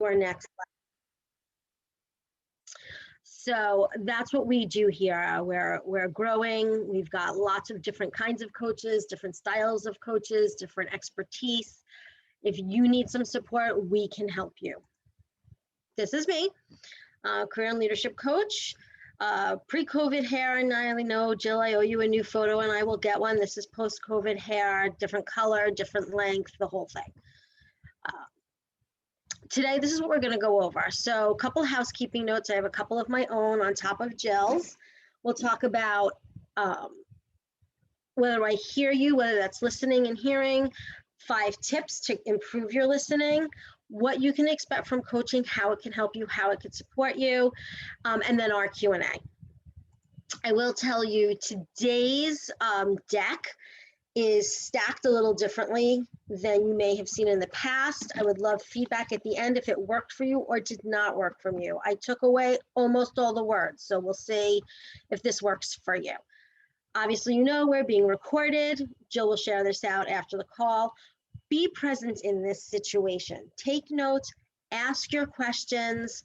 Our next. So that's what we do here. We're growing. We've got lots of different kinds of coaches, different styles of coaches, different expertise. If you need some support, we can help you. This is me, career and leadership coach. Pre-COVID hair, and I know, Jill, I owe you a new photo and I will get one. This is post-COVID hair, different color, different length, the whole thing. Today, this is what we're going to go over. So a couple housekeeping notes. I have a couple of my own on top of Jill's. We'll talk about whether I hear you, whether that's listening and hearing, 5 tips to improve your listening, what you can expect from coaching, how it can help you, how it can support you, and then our Q&A. I will tell you today's deck is stacked a little differently than you may have seen in the past. I would love feedback at the end if it worked for you or did not work for you. I took away almost all the words, so we'll see if this works for you. Obviously, you know we're being recorded. Jill will share this out after the call. Be present in this situation. Take notes, ask your questions.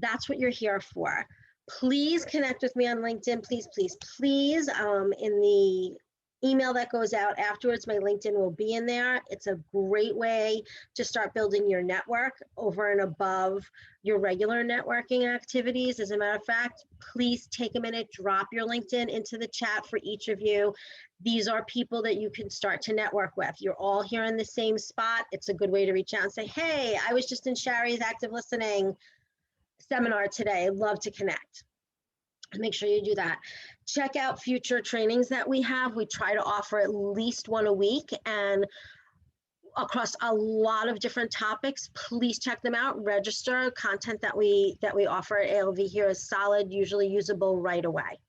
That's what you're here for. Please connect with me on LinkedIn, please, please, please. In the email that goes out afterwards, my LinkedIn will be in there. It's a great way to start building your network over and above your regular networking activities. As a matter of fact, please take a minute, drop your LinkedIn into the chat for each of you. These are people that you can start to network with. You're all here in the same spot. It's a good way to reach out and say, hey, I was just in Shari's active listening seminar today. I'd love to connect. Make sure you do that. Check out future trainings that we have. We try to offer at least one a week and across a lot of different topics. Please check them out. Register. Content that we offer at ALV here is solid, usually usable right away.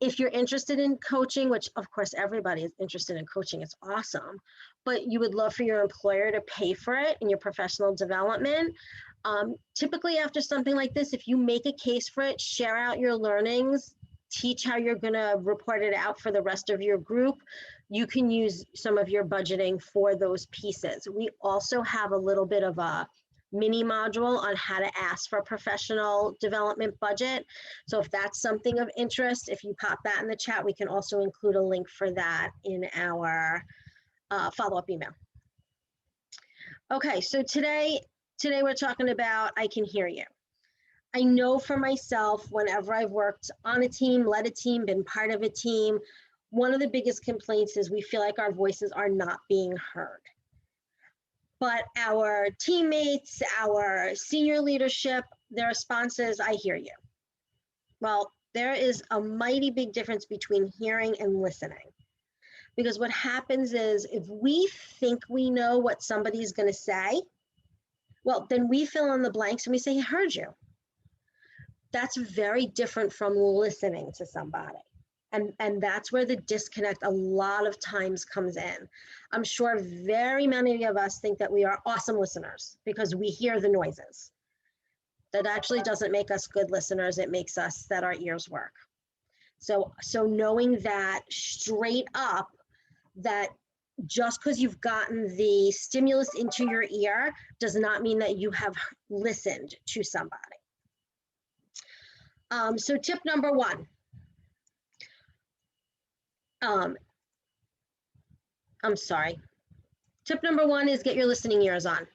If you're interested in coaching, which of course everybody is interested in coaching, it's awesome, but you would love for your employer to pay for it in your professional development. Typically after something like this, if you make a case for it, share out your learnings, teach how you're going to report it out for the rest of your group, you can use some of your budgeting for those pieces. We also have a little bit of a mini module on how to ask for a professional development budget. So if that's something of interest, if you pop that in the chat, we can also include a link for that in our follow-up email. Okay, so today we're talking about I can hear you. I know for myself, whenever I've worked on a team, led a team, been part of a team, one of the biggest complaints is we feel like our voices are not being heard. But our teammates, our senior leadership, their response is, I hear you. Well, there is a mighty big difference between hearing and listening. Because what happens is if we think we know what somebody's going to say, well, then we fill in the blanks and we say, I heard you. That's very different from listening to somebody. And that's where the disconnect a lot of times comes in. I'm sure very many of us think that we are awesome listeners because we hear the noises. That actually doesn't make us good listeners. It makes us that our ears work. So knowing that straight up, that just because you've gotten the stimulus into your ear does not mean that you have listened to somebody. So tip number 1. I'm sorry. Tip number 1 is get your listening ears on.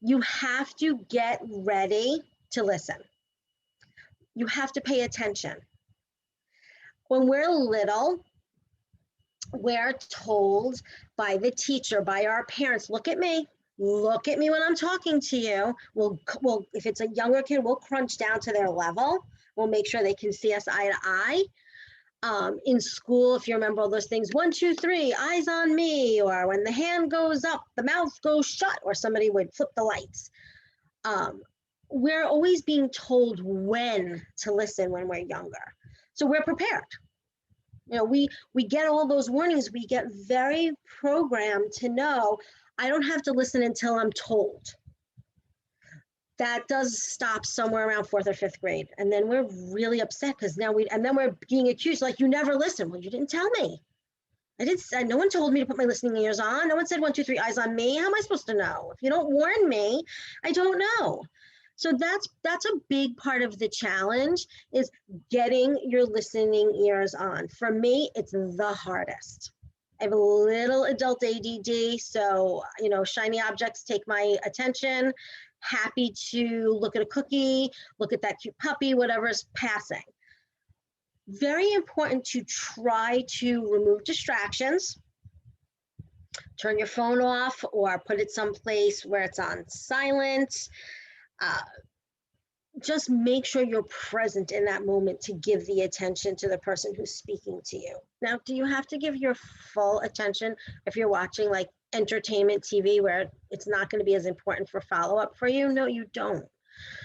You have to get ready to listen. You have to pay attention. When we're little, we're told by the teacher, by our parents, look at me when I'm talking to you. We'll if it's a younger kid, we'll crunch down to their level. We'll make sure they can see us eye to eye. In school, if you remember all those things, 1, 2, 3, eyes on me, or when the hand goes up, the mouth goes shut, or somebody would flip the lights. We're always being told when to listen when we're younger. So we're prepared. You know, we get all those warnings. We get very programmed to know I don't have to listen until I'm told. That does stop somewhere around 4th or 5th grade. And then we're really upset because now then we're being accused like you never listened. Well, you didn't tell me. I didn't say, no one told me to put my listening ears on. No one said 1, 2, 3, eyes on me. How am I supposed to know? If you don't warn me, I don't know. So that's a big part of the challenge, is getting your listening ears on. For me, it's the hardest. I have a little adult ADD, so shiny objects take my attention. Happy to look at a cookie, look at that cute puppy, whatever is passing. Very important to try to remove distractions. Turn your phone off or put it someplace where it's on silent. Uh, just make sure you're present in that moment to give the attention to the person who's speaking to you. Now, do you have to give your full attention if you're watching like entertainment TV where it's not going to be as important for follow-up for you? No, you don't.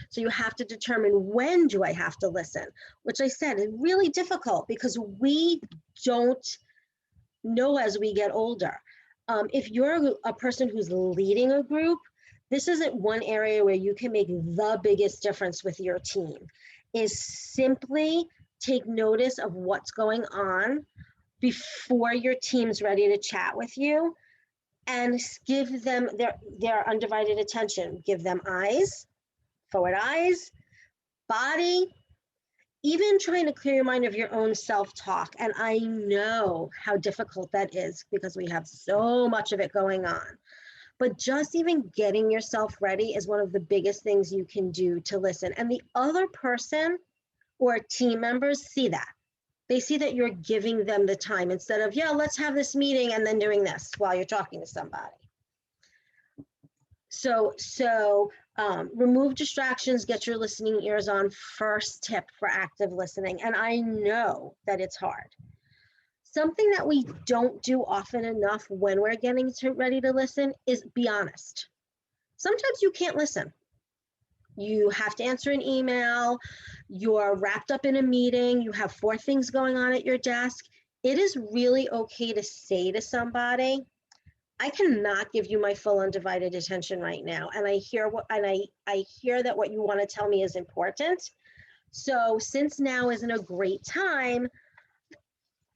So you have to determine, when do I have to listen? Which I said is really difficult because we don't know as we get older. If you're a person who's leading a group, this isn't one area where you can make the biggest difference with your team, is simply take notice of what's going on before your team's ready to chat with you, and give them their undivided attention. Give them eyes, forward eyes, body, even trying to clear your mind of your own self-talk. And I know how difficult that is because we have so much of it going on. But just even getting yourself ready is one of the biggest things you can do to listen. And the other person or team members see that. They see that you're giving them the time instead of, yeah, let's have this meeting and then doing this while you're talking to somebody. So remove distractions, get your listening ears on. First tip for active listening. And I know that it's hard. Something that we don't do often enough when we're getting ready to listen is be honest. Sometimes you can't listen. You have to answer an email, you're wrapped up in a meeting, you have 4 things going on at your desk. It is really okay to say to somebody, I cannot give you my full undivided attention right now. And I hear I hear that what you want to tell me is important. So since now isn't a great time,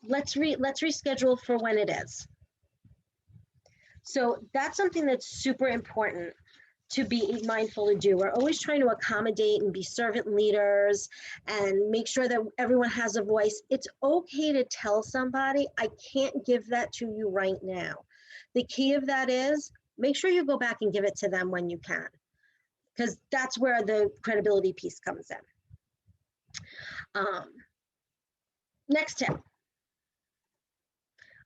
let's reschedule for when it is. So that's something that's super important to be mindful to do. We're always trying to accommodate and be servant leaders and make sure that everyone has a voice. It's okay to tell somebody, I can't give that to you right now. The key of that is make sure you go back and give it to them when you can, because that's where the credibility piece comes in. Next tip,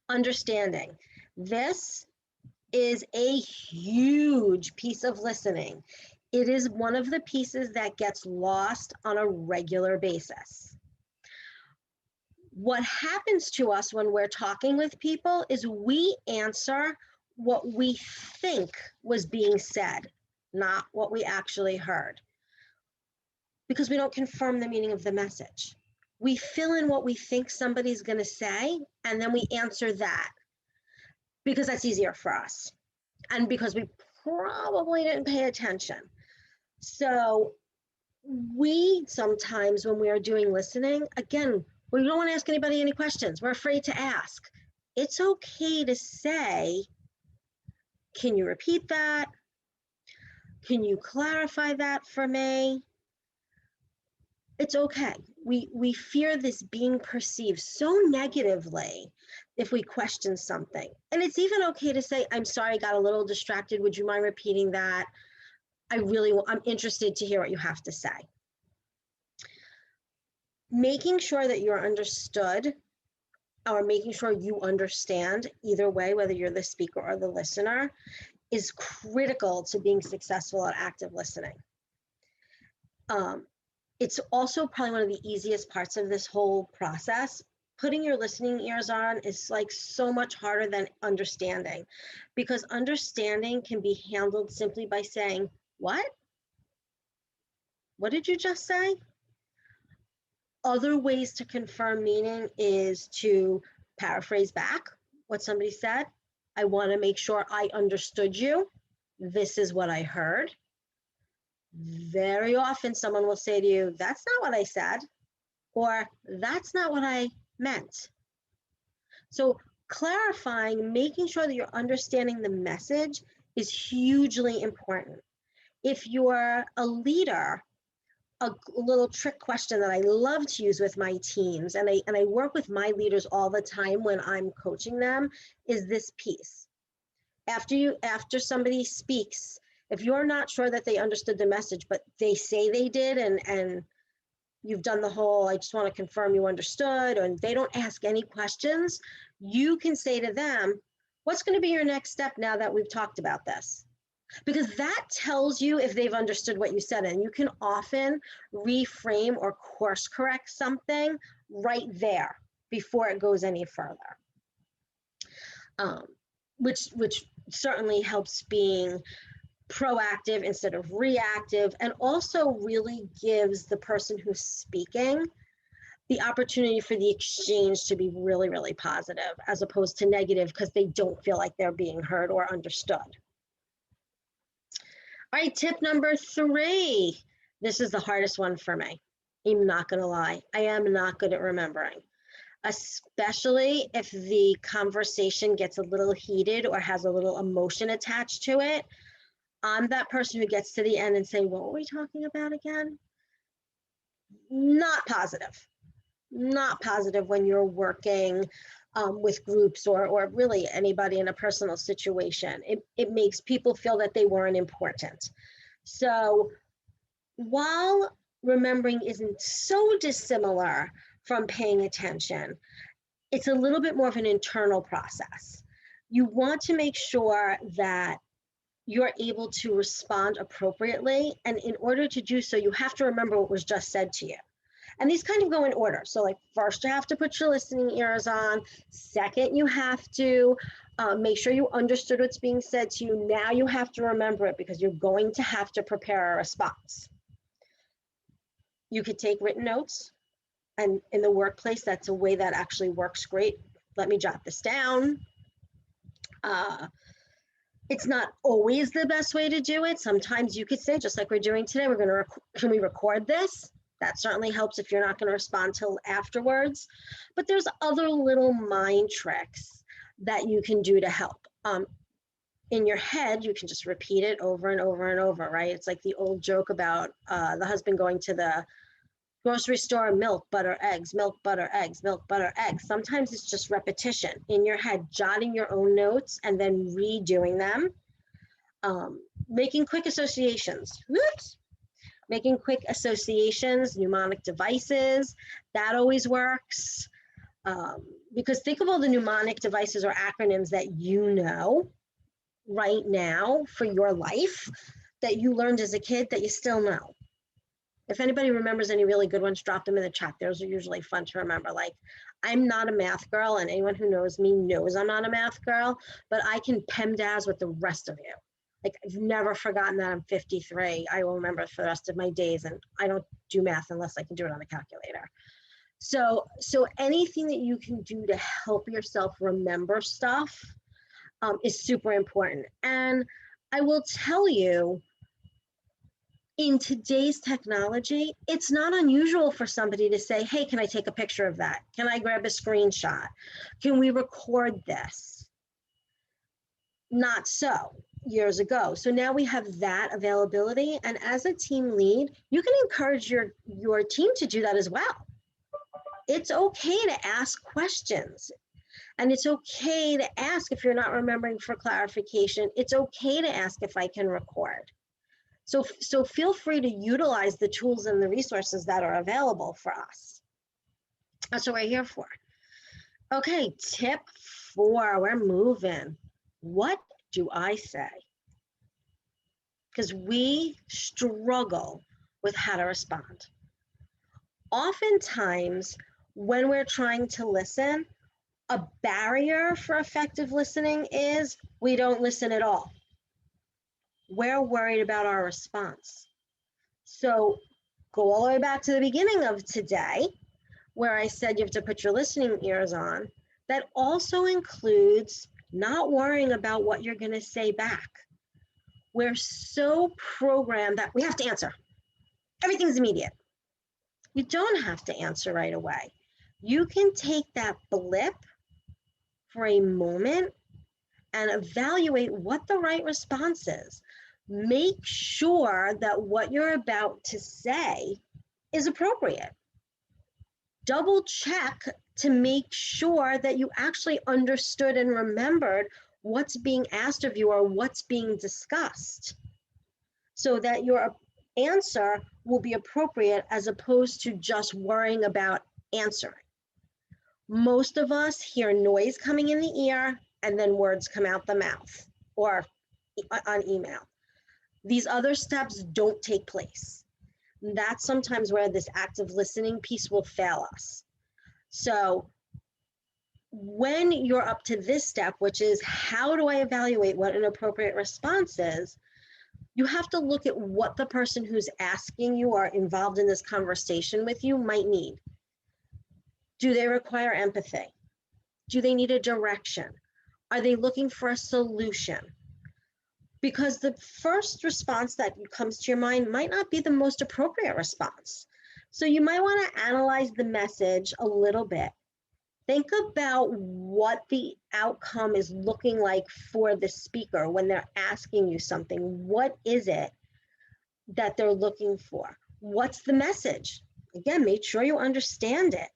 understanding. This is a huge piece of listening. It is one of the pieces that gets lost on a regular basis. What happens to us when we're talking with people is we answer what we think was being said, not what we actually heard, because we don't confirm the meaning of the message. We fill in what we think somebody's going to say, and then we answer that because that's easier for us and because we probably didn't pay attention. So we sometimes, when we are doing listening, again, we don't want to ask anybody any questions. We're afraid to ask. It's okay to say, can you repeat that? Can you clarify that for me? It's okay. We fear this being perceived so negatively if we question something. And it's even okay to say, I'm sorry, I got a little distracted. Would you mind repeating that? I'm interested to hear what you have to say. Making sure that you're understood, or making sure you understand, either way, whether you're the speaker or the listener, is critical to being successful at active listening. It's also probably one of the easiest parts of this whole process. Putting your listening ears on is like so much harder than understanding, because understanding can be handled simply by saying, what? What did you just say? Other ways to confirm meaning is to paraphrase back what somebody said. I want to make sure I understood you. This is what I heard. Very often someone will say to you, that's not what I said, or that's not what I meant. So clarifying, making sure that you're understanding the message is hugely important. If you're a leader, a little trick question that I love to use with my teams, and I work with my leaders all the time when I'm coaching them, is this piece. After somebody speaks, if you're not sure that they understood the message, but they say they did, and you've done the whole, I just want to confirm you understood, and they don't ask any questions, you can say to them, what's going to be your next step now that we've talked about this? Because that tells you if they've understood what you said, and you can often reframe or course correct something right there before it goes any further. Which certainly helps being proactive instead of reactive, and also really gives the person who's speaking the opportunity for the exchange to be really, really positive as opposed to negative because they don't feel like they're being heard or understood. All right, tip number 3. This is the hardest one for me. I'm not going to lie. I am not good at remembering, especially if the conversation gets a little heated or has a little emotion attached to it. I'm that person who gets to the end and say, what were we talking about again? Not positive. Not positive when you're working with groups or really anybody in a personal situation. It makes people feel that they weren't important. So while remembering isn't so dissimilar from paying attention, it's a little bit more of an internal process. You want to make sure that you're able to respond appropriately. And in order to do so, you have to remember what was just said to you. And these kind of go in order. So like first you have to put your listening ears on. Second, you have to make sure you understood what's being said to you. Now you have to remember it because you're going to have to prepare a response. You could take written notes, and in the workplace, that's a way that actually works great. Let me jot this down. It's not always the best way to do it. Sometimes you could say, just like we're doing today, can we record this? That certainly helps if you're not going to respond till afterwards. But there's other little mind tricks that you can do to help. In your head, you can just repeat it over and over and over, right? It's like the old joke about the husband going to the grocery store, milk, butter, eggs, milk, butter, eggs, milk, butter, eggs. Sometimes it's just repetition in your head, jotting your own notes and then redoing them. Making quick associations. Whoops. Making quick associations, mnemonic devices, that always works. Because think of all the mnemonic devices or acronyms that you know right now for your life that you learned as a kid that you still know. If anybody remembers any really good ones, drop them in the chat. Those are usually fun to remember. Like, I'm not a math girl, and anyone who knows me knows I'm not a math girl, but I can PEMDAS with the rest of you. Like, I've never forgotten that I'm 53. I will remember it for the rest of my days, and I don't do math unless I can do it on a calculator. So anything that you can do to help yourself remember stuff is super important. And I will tell you, in today's technology, it's not unusual for somebody to say, hey, can I take a picture of that? Can I grab a screenshot? Can we record this? Not so years ago. So now we have that availability. And as a team lead, you can encourage your team to do that as well. It's okay to ask questions. And it's okay to ask if you're not remembering for clarification. It's okay to ask if I can record. So feel free to utilize the tools and the resources that are available for us. That's what we're here for. Okay, tip 4, we're moving. What do I say? Because we struggle with how to respond. Oftentimes, when we're trying to listen, a barrier for effective listening is we don't listen at all. We're worried about our response. So go all the way back to the beginning of today, where I said you have to put your listening ears on. That also includes not worrying about what you're going to say back. We're so programmed that we have to answer. Everything's immediate. You don't have to answer right away. You can take that blip for a moment and evaluate what the right response is. Make sure that what you're about to say is appropriate. Double check to make sure that you actually understood and remembered what's being asked of you or what's being discussed, so that your answer will be appropriate as opposed to just worrying about answering. Most of us hear noise coming in the ear and then words come out the mouth or on email. These other steps don't take place. That's sometimes where this active listening piece will fail us. So when you're up to this step, which is how do I evaluate what an appropriate response is, you have to look at what the person who's asking you or involved in this conversation with you might need. Do they require empathy? Do they need a direction? Are they looking for a solution? Because the first response that comes to your mind might not be the most appropriate response. So you might want to analyze the message a little bit. Think about what the outcome is looking like for the speaker when they're asking you something. What is it that they're looking for? What's the message? Again, make sure you understand it.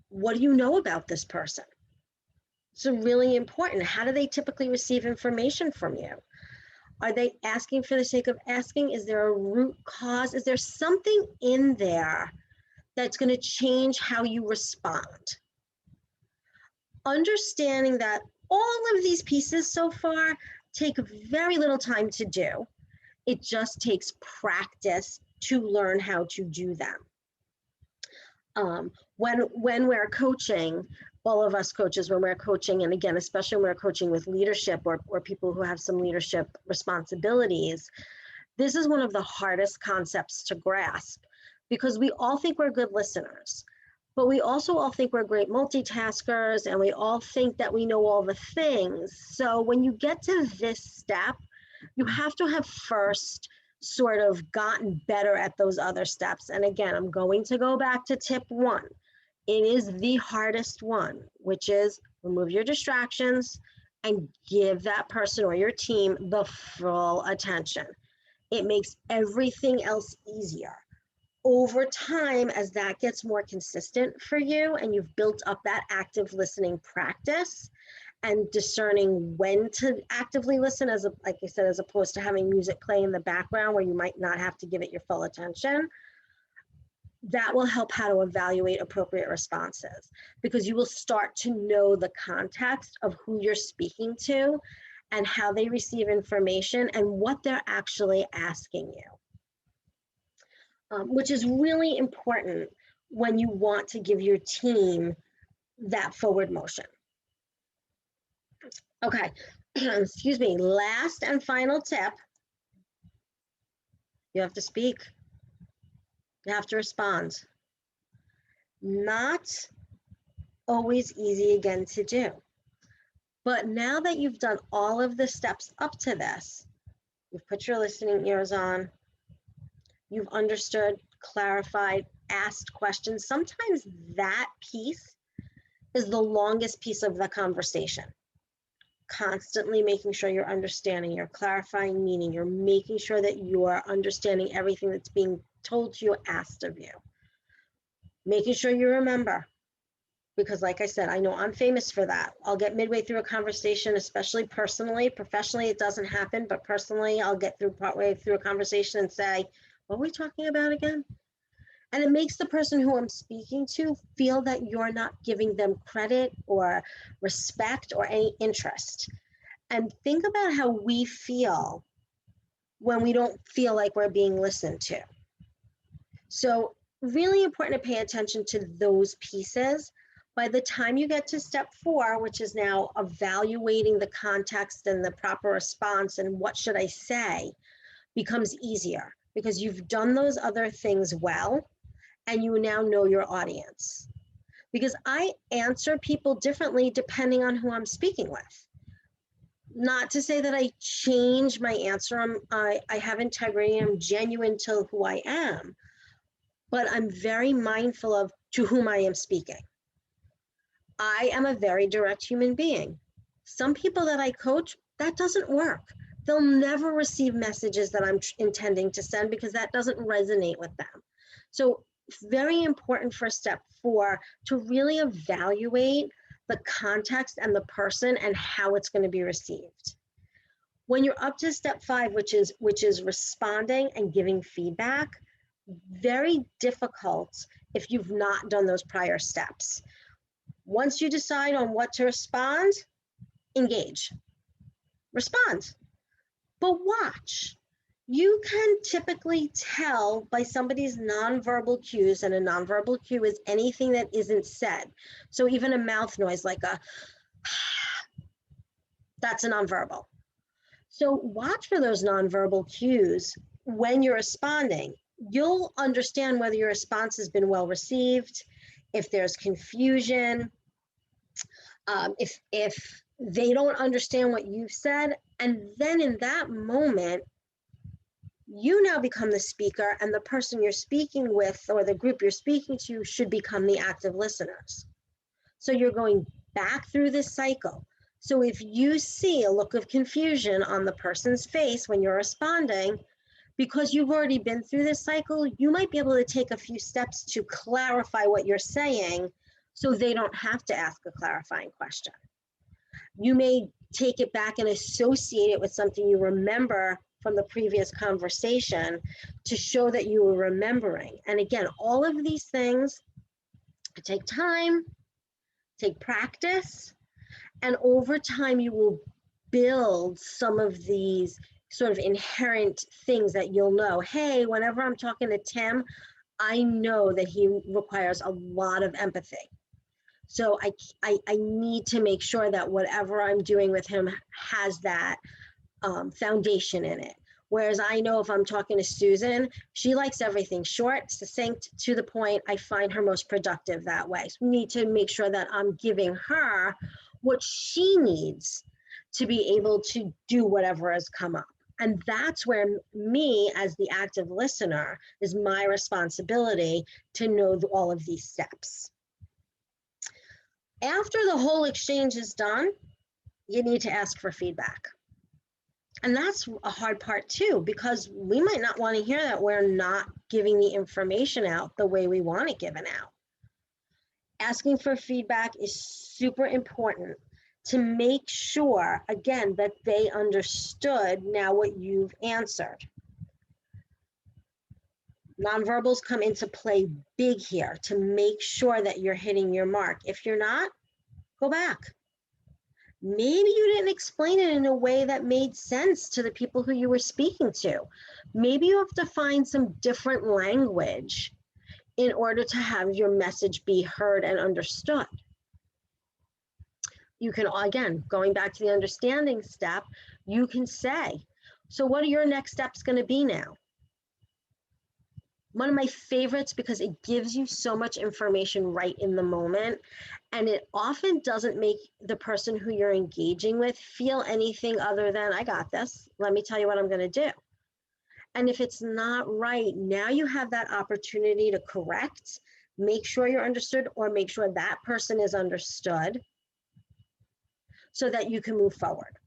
What do you know about this person? So really important. How do they typically receive information from you? Are they asking for the sake of asking? Is there a root cause? Is there something in there that's going to change how you respond? Understanding that all of these pieces so far take very little time to do. It just takes practice to learn how to do them. When we're coaching, all of us coaches, when we're coaching, and again, especially when we're coaching with leadership or people who have some leadership responsibilities, this is one of the hardest concepts to grasp, because we all think we're good listeners, but we also all think we're great multitaskers, and we all think that we know all the things. So when you get to this step, you have to have first sort of gotten better at those other steps. And again, I'm going to go back to tip 1. It is the hardest one, which is remove your distractions and give that person or your team the full attention. It makes everything else easier. Over time, as that gets more consistent for you and you've built up that active listening practice and discerning when to actively listen, like I said, as opposed to having music play in the background where you might not have to give it your full attention, that will help how to evaluate appropriate responses, because you will start to know the context of who you're speaking to and how they receive information and what they're actually asking you, which is really important when you want to give your team that forward motion. Okay, excuse me, last and final tip, you have to speak. You have to respond. Not always easy again to do. But now that you've done all of the steps up to this, you've put your listening ears on, you've understood, clarified, asked questions. Sometimes that piece is the longest piece of the conversation. Constantly making sure you're understanding, you're clarifying meaning, you're making sure that you are understanding everything that's being told to you, asked of you. Making sure you remember, because like I said, I know I'm famous for that. I'll get midway through a conversation, especially personally. Professionally, it doesn't happen, but personally, I'll get through partway through a conversation and say, what are we talking about again? And it makes the person who I'm speaking to feel that you're not giving them credit or respect or any interest. And think about how we feel when we don't feel like we're being listened to. So really important to pay attention to those pieces. By the time you get to step 4, which is now evaluating the context and the proper response and what should I say, becomes easier because you've done those other things well and you now know your audience. Because I answer people differently depending on who I'm speaking with. Not to say that I change my answer. I have integrity. I'm genuine to who I am. but I'm very mindful of to whom I am speaking. I am a very direct human being. Some people that I coach, that doesn't work. They'll never receive messages that I'm intending to send because that doesn't resonate with them. So, very important for step 4 to really evaluate the context and the person and how it's going to be received. When you're up to step 5, which is responding and giving feedback, very difficult if you've not done those prior steps. Once you decide on what to respond, engage, respond, but watch. You can typically tell by somebody's nonverbal cues, and a nonverbal cue is anything that isn't said. So even a mouth noise like a, that's a nonverbal. So watch for those nonverbal cues when you're responding. You'll understand whether your response has been well received, if there's confusion, if they don't understand what you've said. And then in that moment, you now become the speaker, and the person you're speaking with or the group you're speaking to should become the active listeners. So you're going back through this cycle. So if you see a look of confusion on the person's face when you're responding, because you've already been through this cycle, you might be able to take a few steps to clarify what you're saying so they don't have to ask a clarifying question. You may take it back and associate it with something you remember from the previous conversation to show that you were remembering. And again, all of these things take time, take practice, and over time you will build some of these sort of inherent things that you'll know. Hey, whenever I'm talking to Tim, I know that he requires a lot of empathy. So I need to make sure that whatever I'm doing with him has that foundation in it. Whereas I know if I'm talking to Susan, she likes everything short, succinct, to the point. I find her most productive that way. So we need to make sure that I'm giving her what she needs to be able to do whatever has come up. And that's where me, as the active listener, is my responsibility to know all of these steps. After the whole exchange is done, you need to ask for feedback. And that's a hard part too, because we might not want to hear that we're not giving the information out the way we want it given out. Asking for feedback is super important to make sure, again, that they understood now what you've answered. Nonverbals come into play big here to make sure that you're hitting your mark. If you're not, go back. Maybe you didn't explain it in a way that made sense to the people who you were speaking to. Maybe you have to find some different language in order to have your message be heard and understood. You can, again, going back to the understanding step, you can say, so what are your next steps going to be now? One of my favorites, because it gives you so much information right in the moment, and it often doesn't make the person who you're engaging with feel anything other than, I got this, let me tell you what I'm going to do. And if it's not right, now you have that opportunity to correct, make sure you're understood, or make sure that person is understood so that you can move forward.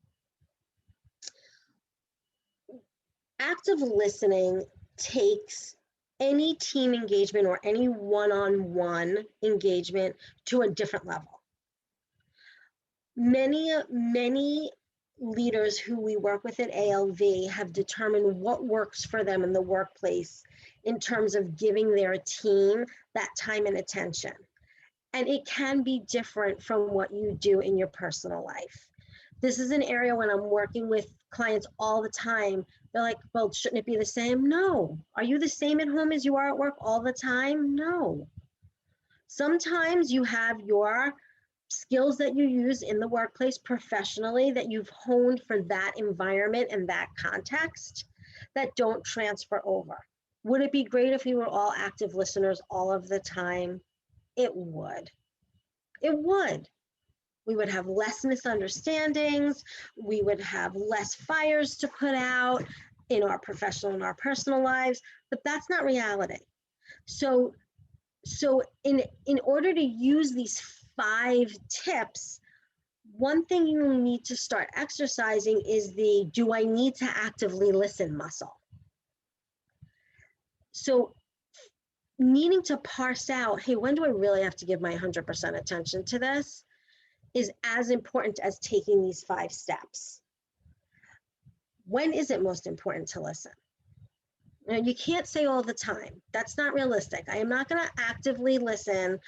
Active listening takes any team engagement or any one-on-one engagement to a different level. Many leaders who we work with at ALV have determined what works for them in the workplace in terms of giving their team that time and attention. And it can be different from what you do in your personal life. This is an area when I'm working with clients all the time, they're like, well, shouldn't it be the same? No. Are you the same at home as you are at work all the time? No. Sometimes you have your skills that you use in the workplace professionally that you've honed for that environment and that context that don't transfer over. Would it be great if we were all active listeners all of the time? It would. It would. We would have less misunderstandings. We would have less fires to put out in our professional and our personal lives, but that's not reality. So in order to use these 5 tips, one thing you need to start exercising is the do I need to actively listen muscle. So needing to parse out, hey, when do I really have to give my 100% attention to this is as important as taking these 5 steps. When is it most important to listen? Now, you can't say all the time. That's not realistic. I am not going to actively listen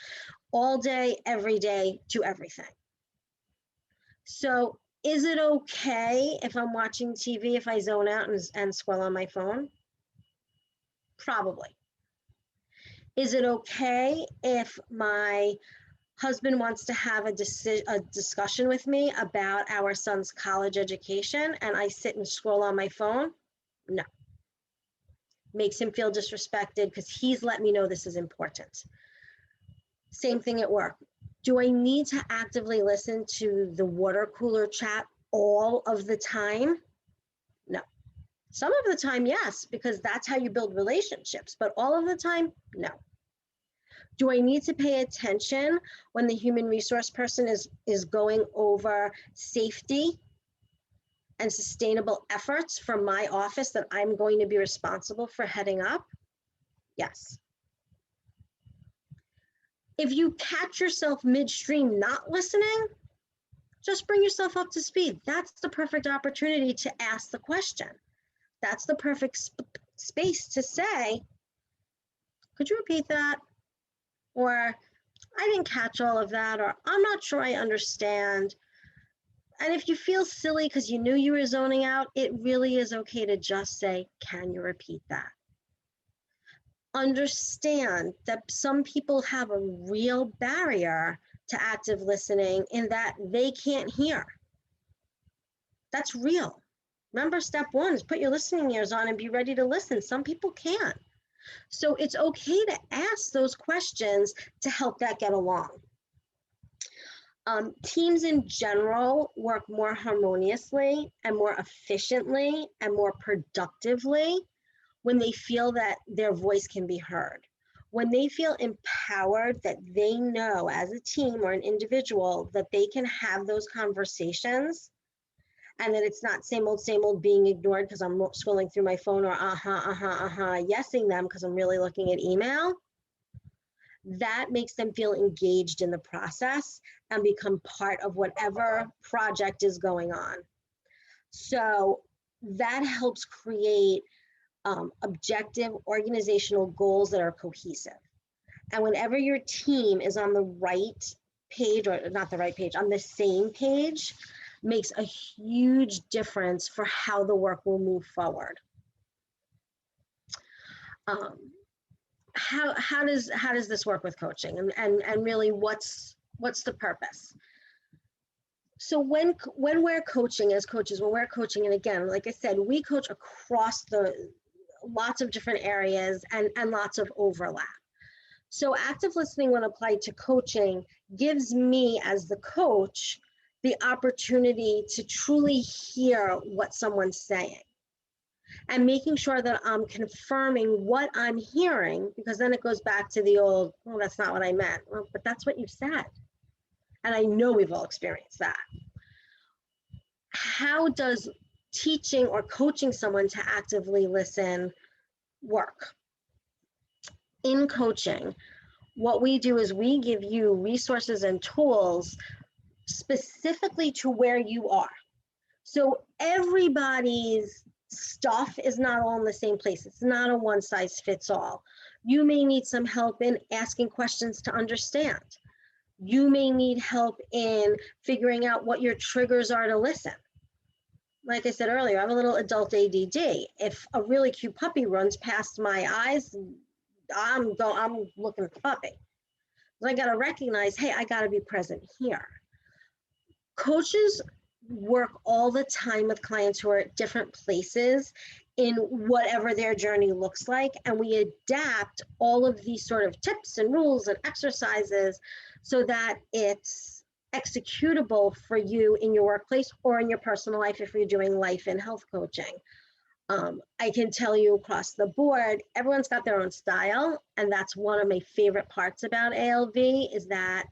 all day, every day to everything. So is it okay if I'm watching TV, if I zone out and scroll on my phone? Probably. Is it okay if my husband wants to have a discussion with me about our son's college education and I sit and scroll on my phone? No. Makes him feel disrespected because he's let me know this is important. Same thing at work. Do I need to actively listen to the water cooler chat all of the time? No. Some of the time, yes, because that's how you build relationships, but all of the time, no. Do I need to pay attention when the human resource person is going over safety and sustainable efforts for my office that I'm going to be responsible for heading up? Yes. If you catch yourself midstream not listening, just bring yourself up to speed. That's the perfect opportunity to ask the question. That's the perfect space to say, could you repeat that? Or I didn't catch all of that, or I'm not sure I understand. And if you feel silly because you knew you were zoning out, it really is okay to just say, can you repeat that? Understand that some people have a real barrier to active listening in that they can't hear. That's real. Remember, step 1 is put your listening ears on and be ready to listen. Some people can't. So it's okay to ask those questions to help that get along. Teams in general work more harmoniously and more efficiently and more productively when they feel that their voice can be heard. When they feel empowered that they know as a team or an individual that they can have those conversations and that it's not same old being ignored because I'm scrolling through my phone or yesing them because I'm really looking at email, that makes them feel engaged in the process and become part of whatever project is going on. So that helps create objective organizational goals that are cohesive. And whenever your team is on the right page, or not the right page, on the same page, makes a huge difference for how the work will move forward. How does this work with coaching, and really what's the purpose? So when we're coaching as coaches, when we're coaching, and again, like I said, we coach across the lots of different areas and lots of overlap. So active listening when applied to coaching gives me as the coach the opportunity to truly hear what someone's saying and making sure that I'm confirming what I'm hearing, because then it goes back to the old, oh, that's not what I meant. Well, but that's what you said. And I know we've all experienced that. How does teaching or coaching someone to actively listen work? In coaching, what we do is we give you resources and tools specifically to where you are. So everybody's stuff is not all in the same place. It's not a one size fits all. You may need some help in asking questions to understand. You may need help in figuring out what your triggers are to listen. Like I said earlier, I have a little adult ADD. If a really cute puppy runs past my eyes, I'm looking at the puppy. So I got to recognize, hey, I got to be present here. Coaches work all the time with clients who are at different places in whatever their journey looks like, and we adapt all of these sort of tips and rules and exercises so that it's executable for you in your workplace or in your personal life if you're doing life and health coaching. I can tell you across the board, everyone's got their own style. And that's one of my favorite parts about ALV is that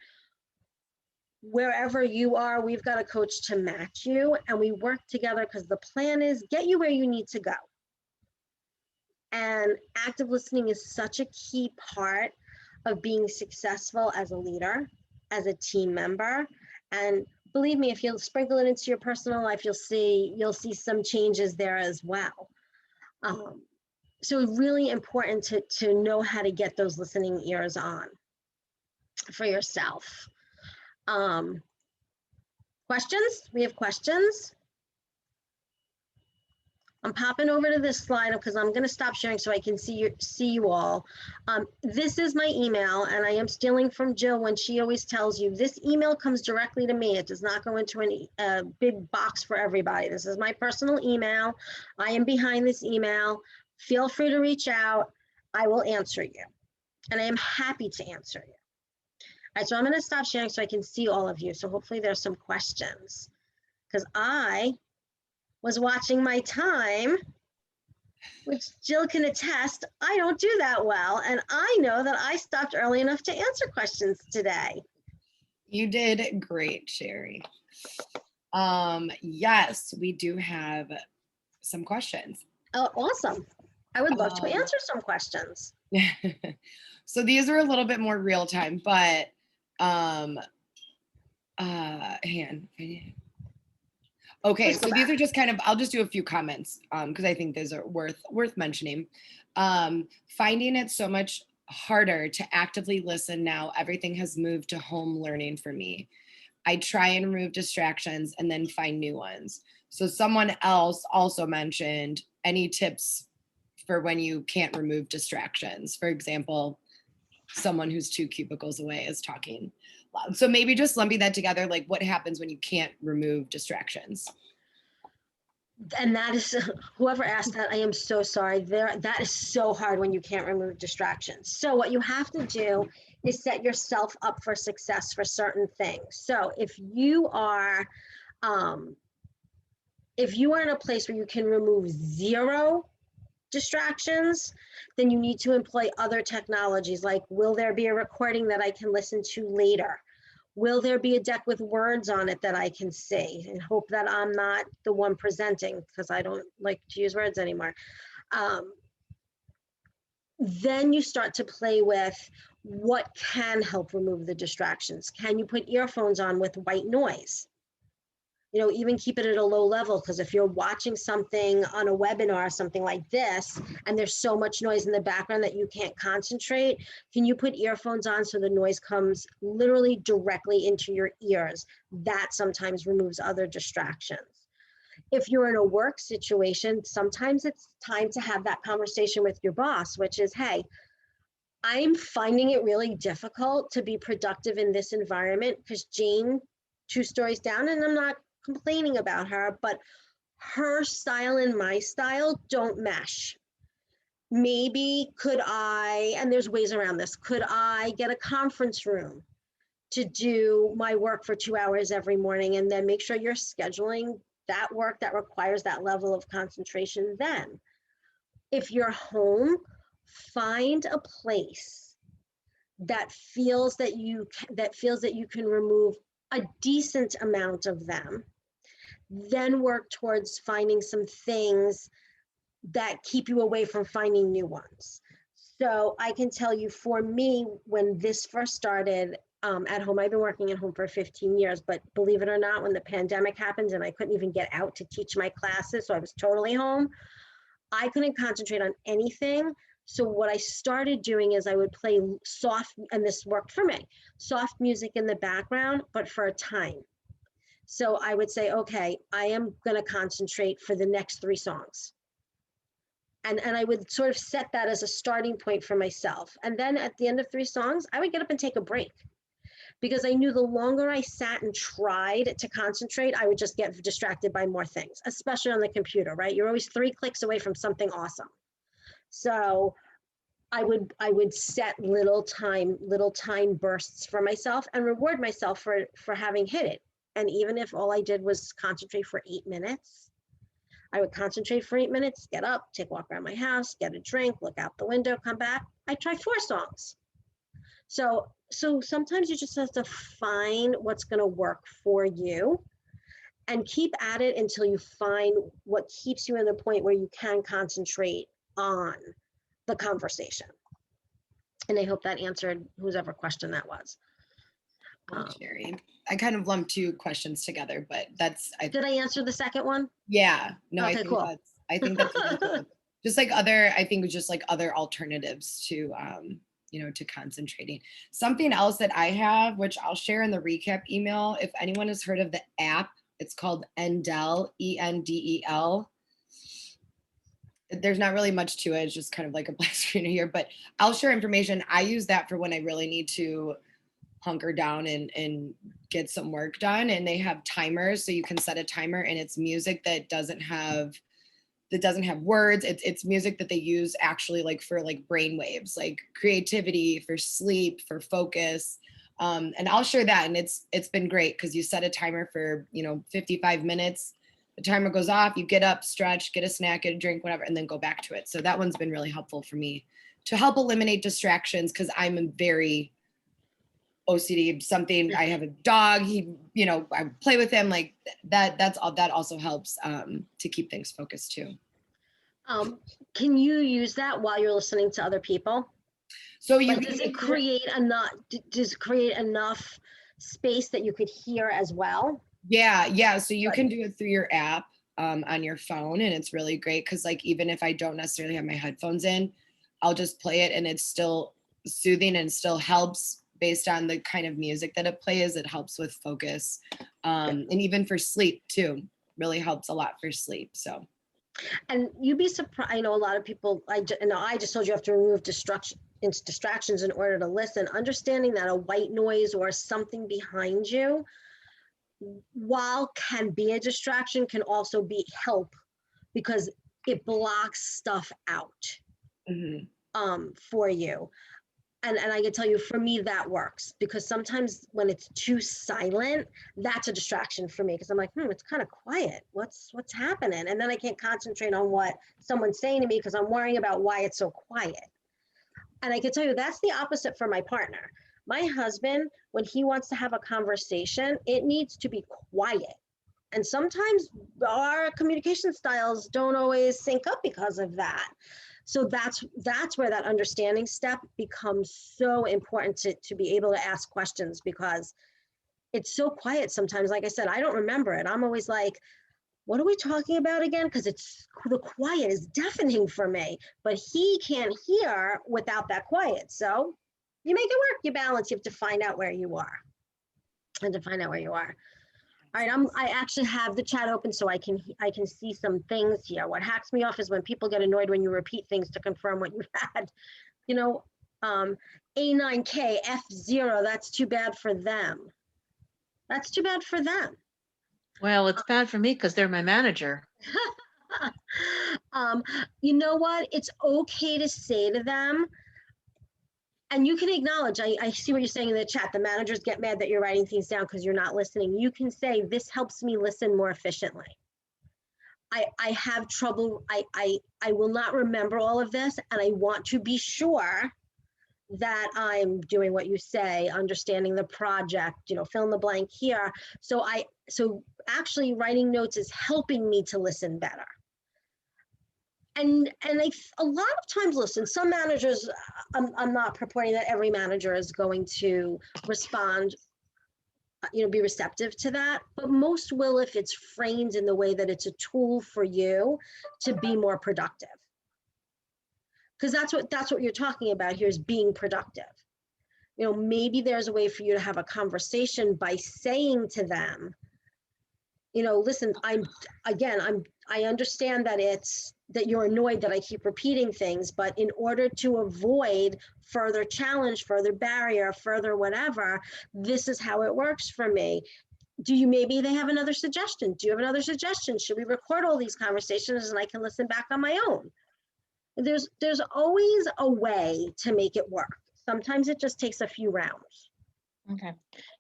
wherever you are, we've got a coach to match you and we work together because the plan is get you where you need to go. And active listening is such a key part of being successful as a leader, as a team member. And believe me, if you'll sprinkle it into your personal life, you'll see some changes there as well. So really important to know how to get those listening ears on for yourself. Questions? We have questions. I'm popping over to this slide because I'm going to stop sharing so I can see you all. This is my email, and I am stealing from Jill when she always tells you this email comes directly to me. It does not go into a big box for everybody. This is my personal email. I am behind this email. Feel free to reach out. I will answer you, and I am happy to answer you. All right, so I'm going to stop sharing so I can see all of you. So hopefully there's some questions because I was watching my time, which Jill can attest, I don't do that well. And I know that I stopped early enough to answer questions today. You did great, Shari. Yes, we do have some questions. Oh, awesome. I would love to answer some questions. So these are a little bit more real time, but okay, so these are just kind of, I'll just do a few comments because I think those are worth mentioning. Finding it so much harder to actively listen now. Everything has moved to home learning for me. I try and remove distractions and then find new ones. So someone else also mentioned any tips for when you can't remove distractions. For example, someone who's 2 cubicles away is talking loud. So maybe just lumping that together, like what happens when you can't remove distractions? And that is, whoever asked that, I am so sorry. That is so hard when you can't remove distractions. So what you have to do is set yourself up for success for certain things. So if you are in a place where you can remove 0 distractions, then you need to employ other technologies like, will there be a recording that I can listen to later? Will there be a deck with words on it that I can see and hope that I'm not the one presenting because I don't like to use words anymore. Then you start to play with what can help remove the distractions. Can you put earphones on with white noise? You know, even keep it at a low level, because if you're watching something on a webinar or something like this, and there's so much noise in the background that you can't concentrate, can you put earphones on so the noise comes literally directly into your ears? That sometimes removes other distractions. If you're in a work situation, sometimes it's time to have that conversation with your boss, which is, hey, I'm finding it really difficult to be productive in this environment because Jane, 2 stories down, and I'm not complaining about her, but her style and my style don't mesh. Maybe could I, and there's ways around this, could I get a conference room to do my work for 2 hours every morning and then make sure you're scheduling that work that requires that level of concentration then? If you're home, find a place that feels that you can remove a decent amount of them, then work towards finding some things that keep you away from finding new ones. So I can tell you, for me, when this first started at home, I've been working at home for 15 years, but believe it or not, when the pandemic happened and I couldn't even get out to teach my classes, so I was totally home, I couldn't concentrate on anything. So what I started doing is I would play soft, and this worked for me, soft music in the background, but for a time. So I would say, okay, I am going to concentrate for the next 3 songs. And I would sort of set that as a starting point for myself. And then at the end of 3 songs, I would get up and take a break, because I knew the longer I sat and tried to concentrate, I would just get distracted by more things, especially on the computer, right? You're always 3 clicks away from something awesome. So I would set little time bursts for myself and reward myself for having hit it. And even if all I did was concentrate for 8 minutes, I would concentrate for 8 minutes, get up, take a walk around my house, get a drink, look out the window, come back. I try 4 songs. So sometimes you just have to find what's going to work for you and keep at it until you find what keeps you in the point where you can concentrate on the conversation. And I hope that answered whoever question that was. Shari. I kind of lumped 2 questions together, but that's. Did I answer the second one? Yeah. No, okay, cool. I think that's really cool. Just like other, I think just like other alternatives to, to concentrating. Something else that I have, which I'll share in the recap email. If anyone has heard of the app, it's called Endel, Endel. There's not really much to it. It's just kind of like a black screen here, but I'll share information. I use that for when I really need to hunker down and get some work done. And they have timers, so you can set a timer, and it's music that doesn't have words. It's music that they use actually like for like brain waves, like creativity, for sleep, for focus. And I'll share that. And it's been great because you set a timer for 55 minutes. The timer goes off, you get up, stretch, get a snack, get a drink, whatever, and then go back to it. So that one's been really helpful for me to help eliminate distractions, because I'm a very OCD. Something, I have a dog, I play with him, like that also helps to keep things focused too. Can you use that while you're listening to other people? So does it create enough space that you could hear as well? Yeah. So you can do it through your app on your phone, and it's really great because like even if I don't necessarily have my headphones in, I'll just play it, and it's still soothing and still helps based on the kind of music that it plays. It helps with focus, and even for sleep too. Really helps a lot for sleep. So. And you'd be surprised. I know a lot of people. I just told you have to remove distractions in order to listen. Understanding that a white noise or something behind you, while can be a distraction, can also be help because it blocks stuff out for you. And I can tell you, for me, that works, because sometimes when it's too silent, that's a distraction for me, because I'm like, it's kind of quiet. What's happening? And then I can't concentrate on what someone's saying to me because I'm worrying about why it's so quiet. And I can tell you that's the opposite for my partner. My husband, when he wants to have a conversation, it needs to be quiet. And sometimes our communication styles don't always sync up because of that. So that's where that understanding step becomes so important, to be able to ask questions, because it's so quiet sometimes. Like I said, I don't remember it. I'm always like, what are we talking about again? Because the quiet is deafening for me, but he can't hear without that quiet. So you make it work, you balance, you have to find out where you are. All right, I actually have the chat open so I can see some things here. What hacks me off is when people get annoyed when you repeat things to confirm what you had. A9K F0, that's too bad for them. Well, it's bad for me because they're my manager. You know what? It's okay to say to them, and you can acknowledge, I see what you're saying in the chat. The managers get mad that you're writing things down because you're not listening. You can say, this helps me listen more efficiently. I have trouble. I will not remember all of this, and I want to be sure that I'm doing what you say, understanding the project, fill in the blank here. So actually writing notes is helping me to listen better. And a lot of times, listen, some managers, I'm not purporting that every manager is going to respond, be receptive to that, but most will if it's framed in the way that it's a tool for you to be more productive. Because that's what you're talking about here, is being productive. Maybe there's a way for you to have a conversation by saying to them, listen, I understand that you're annoyed that I keep repeating things, but in order to avoid further challenge, further barrier, further whatever, this is how it works for me. Maybe they have another suggestion. Do you have another suggestion? Should we record all these conversations and I can listen back on my own? There's always a way to make it work. Sometimes it just takes a few rounds. Okay.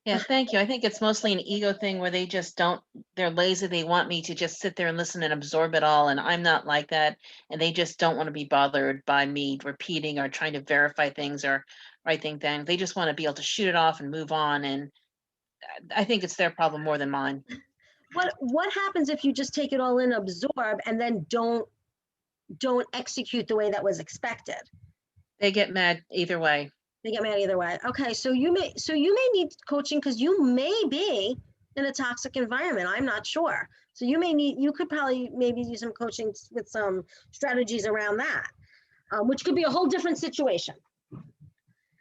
Yeah, thank you. I think it's mostly an ego thing where they just don't, they're lazy. They want me to just sit there and listen and absorb it all. And I'm not like that. And they just don't want to be bothered by me repeating or trying to verify things or write things down. They just want to be able to shoot it off and move on. And I think it's their problem more than mine. What happens if you just take it all in, absorb, and then don't execute the way that was expected? They get mad either way. They get mad either way. Okay, so you may need coaching because you may be in a toxic environment. I'm not sure. So you could probably maybe use some coaching with some strategies around that, which could be a whole different situation.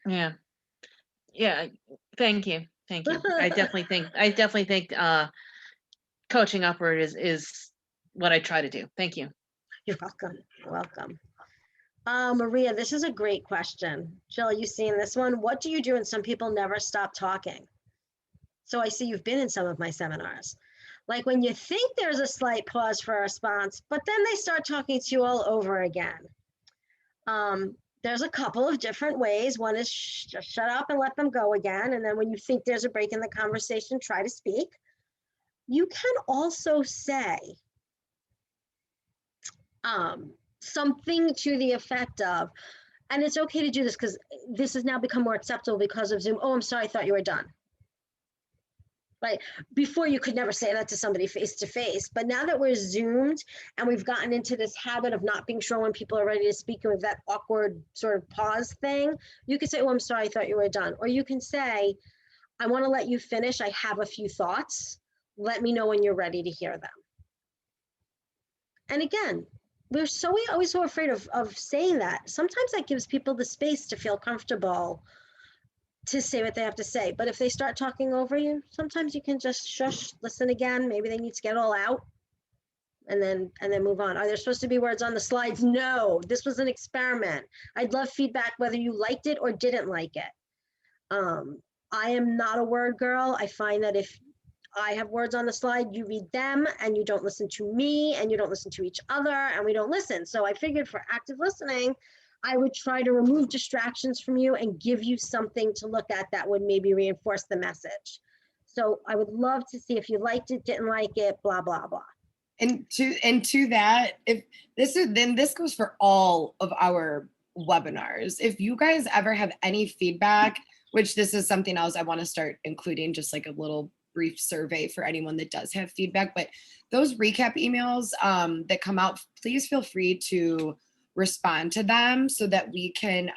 Yeah. Yeah. Thank you. Thank you. I definitely think coaching upward is what I try to do. Thank you. You're welcome. You're welcome. Maria, this is a great question. Jill, are you seeing this one? What do you do when some people never stop talking? So I see you've been in some of my seminars. Like when you think there's a slight pause for a response, but then they start talking to you all over again. There's a couple of different ways. One is just shut up and let them go again. And then when you think there's a break in the conversation, try to speak. You can also say something to the effect of, and it's okay to do this because this has now become more acceptable because of Zoom. Oh, I'm sorry, I thought you were done. Right. Before you could never say that to somebody face to face, but now that we're Zoomed and we've gotten into this habit of not being sure when people are ready to speak and with that awkward sort of pause thing, you can say, oh, I'm sorry, I thought you were done. Or you can say, I want to let you finish. I have a few thoughts. Let me know when you're ready to hear them. And again, we're always so afraid of saying that. Sometimes that gives people the space to feel comfortable to say what they have to say. But if they start talking over you, sometimes you can just shush, listen again. Maybe they need to get it all out and then move on. Are there supposed to be words on the slides? No, this was an experiment. I'd love feedback whether you liked it or didn't like it. I am not a word girl. I find that if I have words on the slide, you read them and you don't listen to me and you don't listen to each other and we don't listen. So I figured for active listening, I would try to remove distractions from you and give you something to look at that would maybe reinforce the message. So I would love to see if you liked it, didn't like it, blah, blah, blah. And to that, if this goes for all of our webinars. If you guys ever have any feedback, which this is something else I want to start including, just like a little brief survey for anyone that does have feedback, but those recap emails that come out, please feel free to respond to them so that we can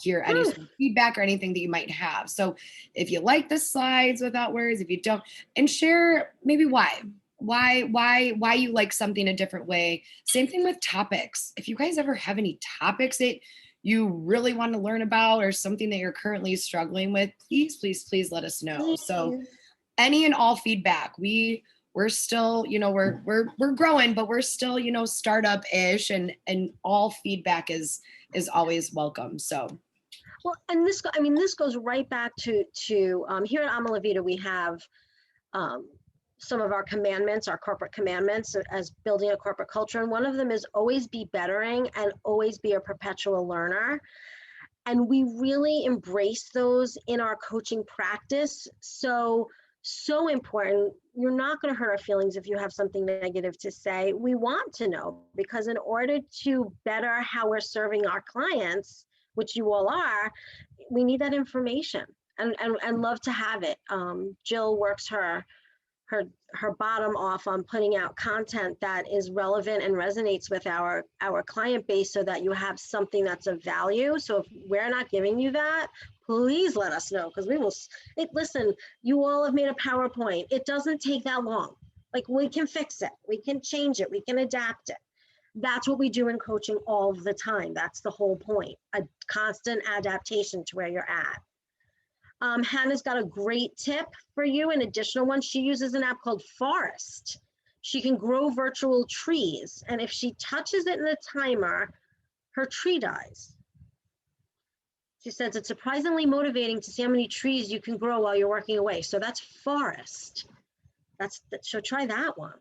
hear any sort of feedback or anything that you might have. So if you like the slides without words, if you don't, and share maybe why you like something a different way. Same thing with topics. If you guys ever have any topics that you really want to learn about or something that you're currently struggling with, please let us know. So any and all feedback, we're still, we're growing, but we're still, startup-ish, and all feedback is always welcome. So. Well, and this goes right back to here at Ama La Vida, we have some of our commandments, our corporate commandments as building a corporate culture. And one of them is always be bettering and always be a perpetual learner. And we really embrace those in our coaching practice. So important. You're not going to hurt our feelings if you have something negative to say. We want to know, because in order to better how we're serving our clients, which you all are, we need that information and love to have it. Jill works her bottom off on putting out content that is relevant and resonates with our client base so that you have something that's of value. So if we're not giving you that, please let us know, because we will. Listen, you all have made a PowerPoint. It doesn't take that long. Like, we can fix it. We can change it. We can adapt it. That's what we do in coaching all the time. That's the whole point, a constant adaptation to where you're at. Hannah's got a great tip for you, an additional one. She uses an app called Forest. She can grow virtual trees, and if she touches it in the timer, her tree dies. She says it's surprisingly motivating to see how many trees you can grow while you're working away. So that's Forest. So try that one.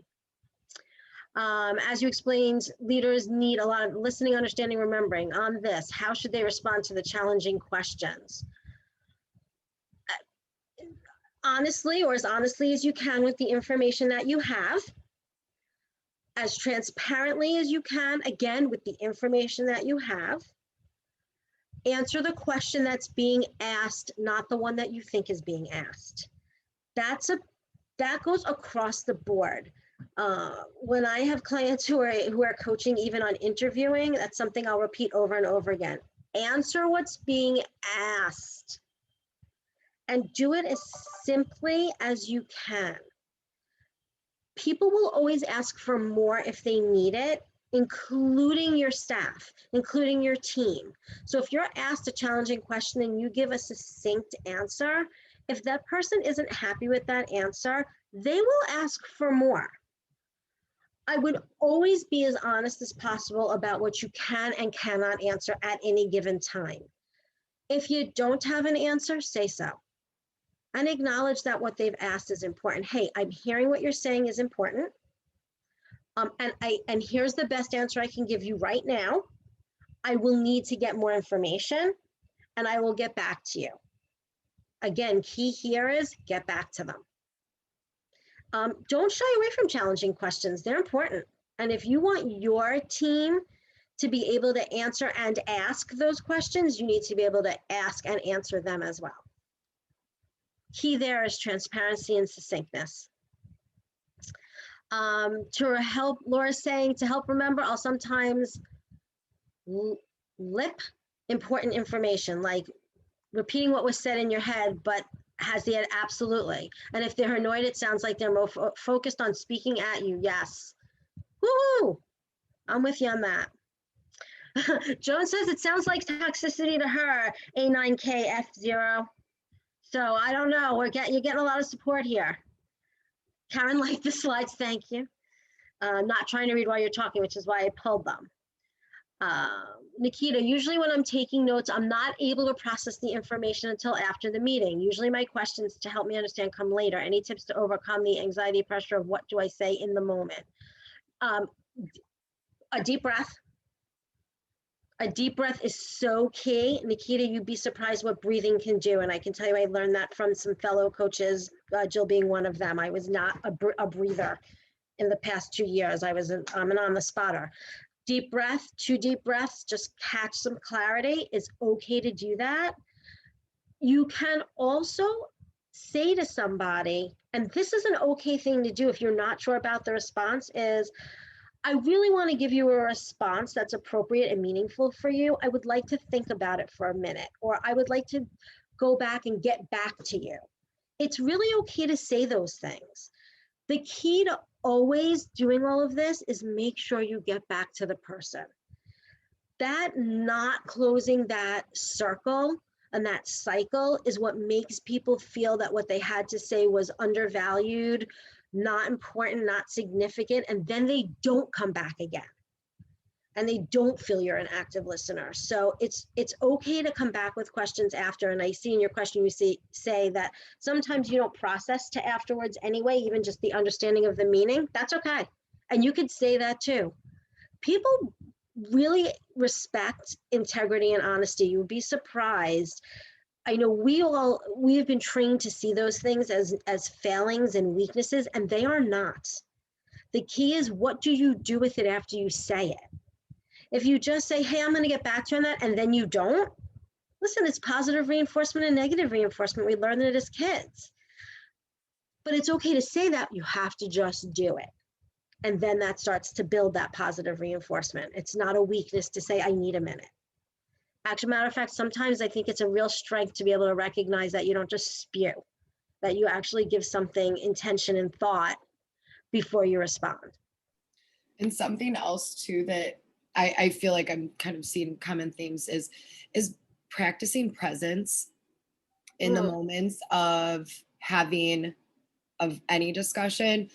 As you explained, leaders need a lot of listening, understanding, remembering. On this, how should they respond to the challenging questions? honestly, or as honestly as you can with the information that you have, as transparently as you can, again, with the information that you have. Answer the question that's being asked, not the one that you think is being asked. That goes across the board. When I have clients who are coaching, even on interviewing, that's something I'll repeat over and over again. Answer what's being asked, and do it as simply as you can. People will always ask for more if they need it, including your staff, including your team. So if you're asked a challenging question and you give a succinct answer, if that person isn't happy with that answer, they will ask for more. I would always be as honest as possible about what you can and cannot answer at any given time. If you don't have an answer, say so. And acknowledge that what they've asked is important. Hey, I'm hearing what you're saying is important. And here's the best answer I can give you right now. I will need to get more information and I will get back to you. Again, key here is get back to them. Don't shy away from challenging questions. They're important. And if you want your team to be able to answer and ask those questions, you need to be able to ask and answer them as well. Key there is transparency and succinctness. To help, Laura's saying, to help remember, I'll sometimes lip important information, like repeating what was said in your head, but has the absolutely. And if they're annoyed, it sounds like they're more focused on speaking at you. Yes. Woohoo! I'm with you on that. Joan says it sounds like toxicity to her, A9KF0. So I don't know. You're getting a lot of support here. Karen liked the slides. Thank you. Not trying to read while you're talking, which is why I pulled them. Nikita, usually when I'm taking notes, I'm not able to process the information until after the meeting. Usually my questions to help me understand come later. Any tips to overcome the anxiety pressure of what do I say in the moment? A deep breath. A deep breath is so key. Nikita, you'd be surprised what breathing can do. And I can tell you, I learned that from some fellow coaches, Jill being one of them. I was not a breather in the past 2 years. I'm an on the spotter. Deep breath, 2 deep breaths, just catch some clarity. It's okay to do that. You can also say to somebody, and this is an okay thing to do if you're not sure about the response, is, I really want to give you a response that's appropriate and meaningful for you. I would like to think about it for a minute, or I would like to go back and get back to you. It's really okay to say those things. The key to always doing all of this is make sure you get back to the person. That not closing that circle and that cycle is what makes people feel that what they had to say was undervalued, not important, not significant, and then they don't come back again. And they don't feel you're an active listener. So it's okay to come back with questions after. And I see in your question, you say that sometimes you don't process to afterwards anyway, even just the understanding of the meaning. That's okay. And you could say that too. People really respect integrity and honesty. You would be surprised. I know we have been trained to see those things as failings and weaknesses, and they are not. The key is, what do you do with it after you say it? If you just say, hey, I'm going to get back to you on that, and then you don't, listen, it's positive reinforcement and negative reinforcement. We learned it as kids. But it's okay to say that. You have to just do it. And then that starts to build that positive reinforcement. It's not a weakness to say, I need a minute. As a matter of fact, sometimes I think it's a real strength to be able to recognize that you don't just spew, that you actually give something intention and thought before you respond. And something else too that I feel like I'm kind of seeing common themes is practicing presence in the moments of any discussion.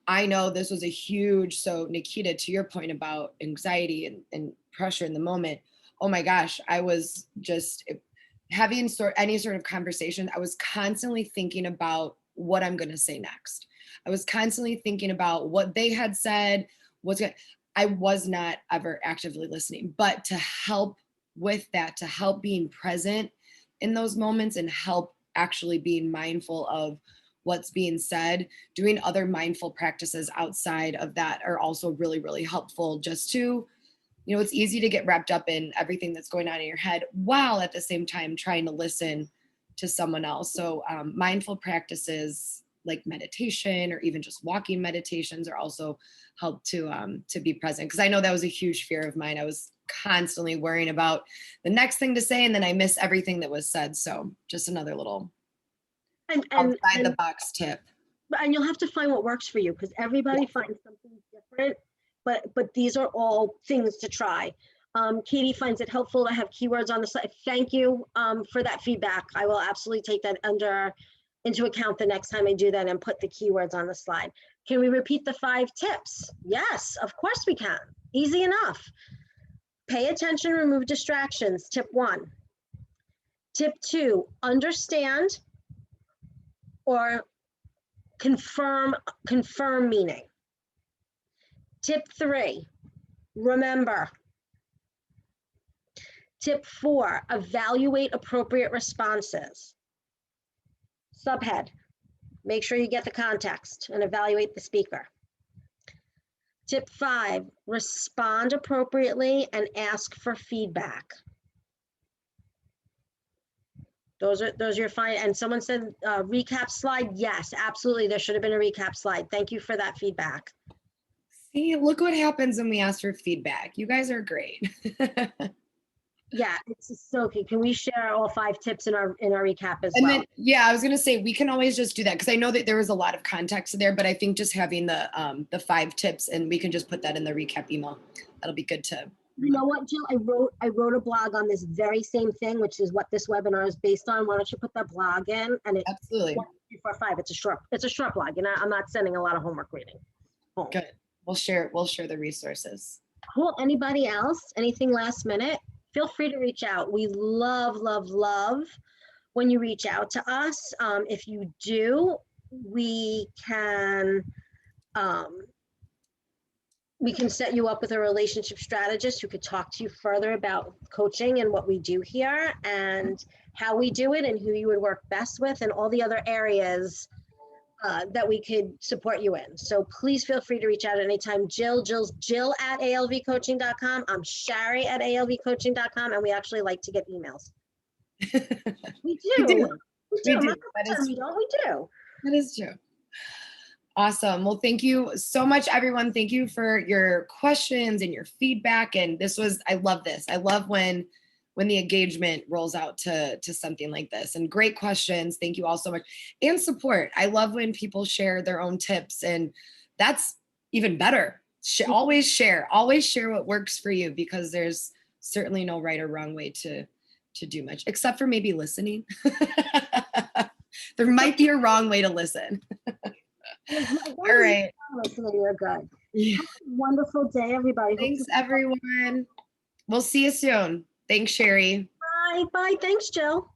I know this was a huge, so Nikita, to your point about anxiety and pressure in the moment, oh my gosh, I was just having any sort of conversation. I was constantly thinking about what I'm going to say next. I was constantly thinking about what they had said, I was not ever actively listening, but to help with that, to help being present in those moments and help actually being mindful of what's being said. Doing other mindful practices outside of that are also really, really helpful, just to, you know, it's easy to get wrapped up in everything that's going on in your head while at the same time trying to listen to someone else. So mindful practices like meditation or even just walking meditations are also help to be present. Because I know that was a huge fear of mine. I was constantly worrying about the next thing to say, and then I miss everything that was said. So just another little outside the box tip. And you'll have to find what works for you, because everybody finds something different, but these are all things to try. Katie finds it helpful to have keywords on the slide. Thank you for that feedback. I will absolutely take that into account the next time I do that and put the keywords on the slide. Can we repeat the 5 tips? Yes, of course we can. Easy enough. Pay attention, remove distractions. Tip 1. Tip 2, understand or confirm meaning. Tip 3, remember. Tip 4, evaluate appropriate responses. Subhead, make sure you get the context and evaluate the speaker. Tip 5, respond appropriately and ask for feedback. Those are your fine. And someone said recap slide. Yes, absolutely. There should have been a recap slide. Thank you for that feedback. See, look what happens when we ask for feedback. You guys are great. Yeah, it's so key. Can we share all 5 tips in our recap as well? Then, yeah, I was gonna say we can always just do that, because I know that there was a lot of context there, but I think just having the 5 tips, and we can just put that in the recap email. That'll be good to. You know what, Jill? I wrote a blog on this very same thing, which is what this webinar is based on. Why don't you put that blog in? And it's absolutely 1, 2, 3, 4, 5. It's a short blog, and I'm not sending a lot of homework reading home. Good. We'll share the resources. Cool. Anybody else? Anything last minute? Feel free to reach out. We love, love, love when you reach out to us. If you do, we can set you up with a relationship strategist who could talk to you further about coaching and what we do here and how we do it and who you would work best with and all the other areas that we could support you in. So please feel free to reach out at any time. Jill's Jill at alvcoaching.com. I'm Shari at alvcoaching.com, and we actually like to get emails. We do. We do. That is true. Awesome. Well, thank you so much, everyone. Thank you for your questions and your feedback. And I love this. I love when the engagement rolls out to something like this. And great questions. Thank you all so much. And support. I love when people share their own tips, and that's even better. Always share what works for you, because there's certainly no right or wrong way to do much, except for maybe listening. There might be a wrong way to listen. All right. You're good. Yeah. Have a wonderful day, everybody. Thanks, everyone. We'll see you soon. Thanks, Shari. Bye. Thanks, Jill.